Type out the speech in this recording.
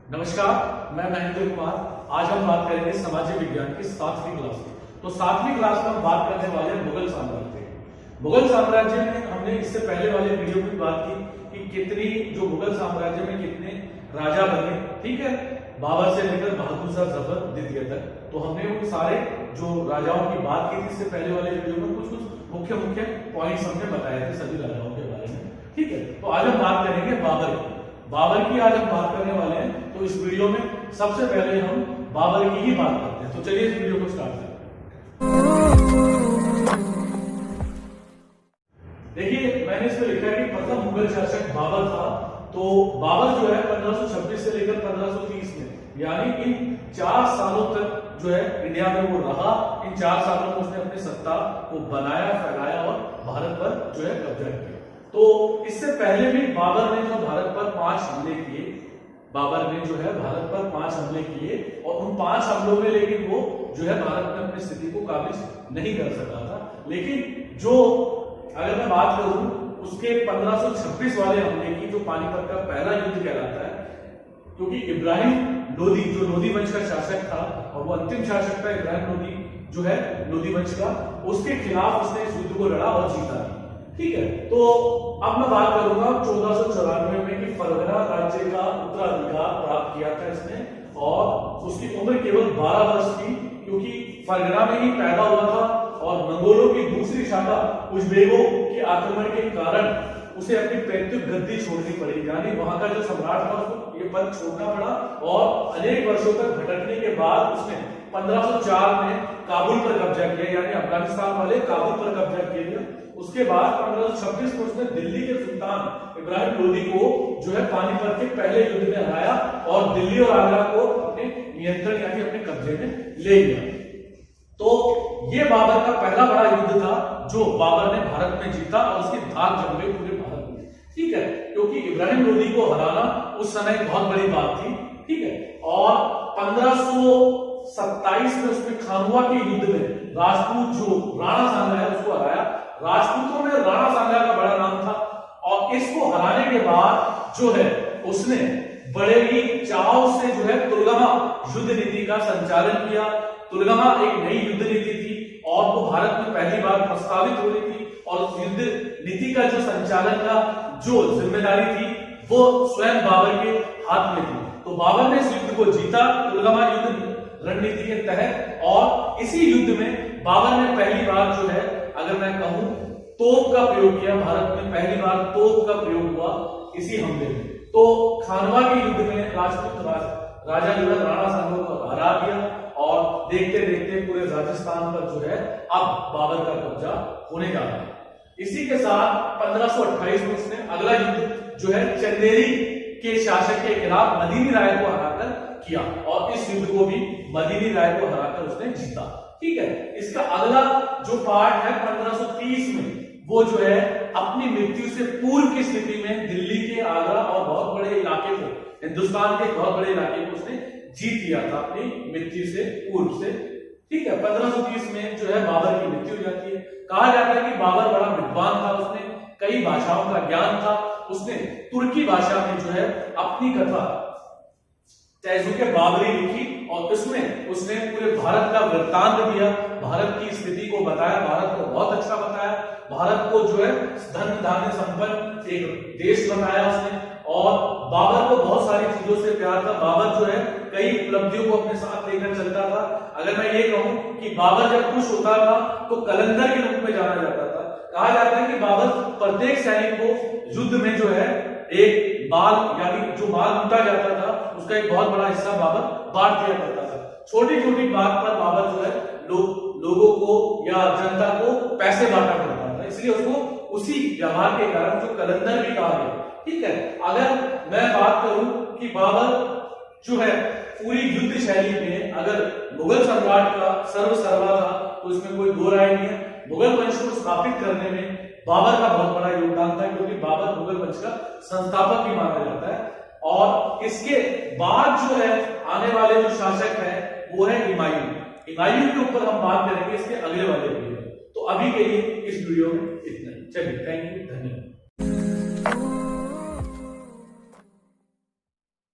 नमस्कार, मैं महेंद्र कुमार। आज हम बात करेंगे सामाजिक विज्ञान की 7वीं क्लास की। तो 7वीं क्लास में हम बात करने वाले हैं मुगल साम्राज्य की। मुगल साम्राज्य में हमने इससे पहले वाले वीडियो में बात की कि कितनी जो मुगल साम्राज्य में कितने राजा बने, ठीक है, बाबर से लेकर बहादुर शाह जफर द्वितीय तक। तो हमने उन सारे जो राजाओं की बात की थी इससे पहले वाले वीडियो में कुछ मुख्य मुख्य पॉइंट्स हमने बताए थे सभी राजाओं के बारे में, ठीक है। तो आज हम बात करेंगे बाबर की आज हम बात करने वाले हैं। तो इस वीडियो में सबसे पहले हम बाबर की ही बात करते हैं। तो चलिए इस वीडियो को स्टार्ट करते हैं। देखिए, मैंने इसमें लिखा है कि प्रथम मुगल शासक बाबर था। तो बाबर जो है 1526 से लेकर 1530 में, यानी इन 4 सालों तक जो है इंडिया में वो रहा। इन 4 सालों में उसने अपनी सत्ता को बनाया, फैलाया और भारत पर जो है कब्जा किया। तो इससे पहले भी बाबर ने जो भारत पर 5 हमले किए, और उन 5 हमलों में लेकिन वो जो है भारत में अपनी स्थिति को काबिज नहीं कर सका था। लेकिन जो अगर मैं बात करूं उसके 1526 वाले हमले की, जो पानीपत का पहला युद्ध कहलाता है, क्योंकि इब्राहिम लोदी जो लोदी वंश का शासक था और वो अंतिम शासक था, इब्राहिम लोदी जो है लोदी वंश का, उसके खिलाफ उसने इस युद्ध को लड़ा और जीता, ठीक है। तो अब मैं बात करूंगा 1494 में कि फरगना राज्य का उत्तराधिकार प्राप्त किया था इसने, और उसकी उम्र केवल 12 वर्ष थी, क्योंकि फरगना में ही पैदा हुआ था और मंगोलों की दूसरी शाखा उज्बेकों के आक्रमण के कारण उसे अपनी पैतृक गद्दी छोड़नी पड़ी, यानी वहां का जो सम्राट था उसको ये पद छोड़ना पड़ा। और अनेक वर्षों तक भटकने के बाद उसने 1504 में काबुल पर कब्जा किया, यानी अफगानिस्तान वाले काबुल पर कब्जा किया। उसके बाद 1526 में उसने दिल्ली के सुल्तान इब्राहिम लोदी को जो है पानीपत के पहले युद्ध में हराया और दिल्ली और आगरा को अपने नियंत्रण यानी अपने कब्जे में ले लिया। तो ये बाबर का पहला बड़ा युद्ध था जो बाबर ने भारत में जीता और उसकी धाक जम गई पूरे भारत में, ठीक है, क्योंकि इब्राहिम लोदी को हराना उस समय बहुत बड़ी बात थी, ठीक है। और 1527 में उसने खानुआ के युद्ध में राजपूत जो राणा सांगा है उसको हराया। राजपूतों में राणा सांगा का बड़ा नाम था, और इसको हराने के बाद जो है उसने बड़े ही चाव से जो है तुलगमा युद्ध नीति का संचालन किया। तुलगमा एक नई युद्ध नीति थी और वो भारत में पहली बार प्रस्तावित हो रही थी, और उस युद्ध नीति का जो संचालन का जो जिम्मेदारी थी वो स्वयं बाबर के हाथ में थी। तो बाबर ने इस युद्ध को जीता तुलगमा युद्ध रणनीति के तहत, और इसी युद्ध में बाबर ने पहली बार जो है, अगर मैं कहूं, तोप का प्रयोग किया। भारत में पहली बार तोप का प्रयोग हुआ इसी हमले में। तो खानवा के युद्ध में राजपूत राजा जो है राणा सांगा को हरा दिया, और देखते देखते पूरे राजस्थान पर जो है अब बाबर का कब्जा होने जा रहा है। इसी के साथ 1528 में उसने अगला युद्ध जो है चंदेरी के शासक के खिलाफ मदीनी राय को हराकर किया, और इस युद्ध को भी मदीनी राय को हराकर उसने जीता, ठीक है। इसका अगला जो पार्ट है 1530 में, वो जो है अपनी मृत्यु से पूर्व की स्थिति में दिल्ली के, आगरा और बहुत बड़े इलाके को, हिंदुस्तान के बहुत बड़े इलाके को उसने जीत लिया था अपनी मृत्यु से पूर्व से, ठीक है। 1530 में जो है बाबर की मृत्यु हो जाती है। कहा जाता है कि बाबर बड़ा विद्वान था, उसने कई भाषाओं का ज्ञान था। उसने तुर्की भाषा में जो है अपनी कथा तैजुके बाबरी लिखी, और इसमें उसने पूरे भारत का वृत्तांत दिया, भारत की स्थिति को बताया, भारत को बहुत अच्छा बताया, भारत को जो है धन धान्य संपन्न एक देश बताया उसने। और बाबर को बहुत सारी चीजों से प्यार था। बाबर जो है कई उपलब्धियों को अपने साथ लेकर चलता था। अगर मैं ये कहूं कि बाबर जब खुश होता था तो कलंदर के रूप में जाना जाता था। कहा जाता है कि बाबर प्रत्येक सैनिक को युद्ध में जो है एक बाल, यानी जो माल लूटा जाता था उसका एक बहुत बड़ा हिस्सा बाबर बांट दिया करता था। छोटी छोटी बात पर बाबर जो है लोगों को या जनता को पैसे बांटा करता था, इसलिए उसको उसी व्यवहार के कारण जो कलंदर भी कहा गया, ठीक है। अगर मैं बात करूं कि बाबर जो है पूरी युद्ध शैली में अगर मुगल सम्राट का सर्वसर्वा था तो इसमें कोई दो राय नहीं है। मुगल वंश को स्थापित करने में बाबर का बहुत बड़ा योगदान था, क्योंकि बाबर मुगल वंश का संस्थापक भी माना जाता है। और इसके बाद जो है आने वाले जो शासक है वो है हुमायूं के ऊपर हम बात करेंगे इसके अगले वाले वीडियो में। तो अभी के लिए इस वीडियो में इतना ही। चलिए, थैंक यू, धन्यवाद।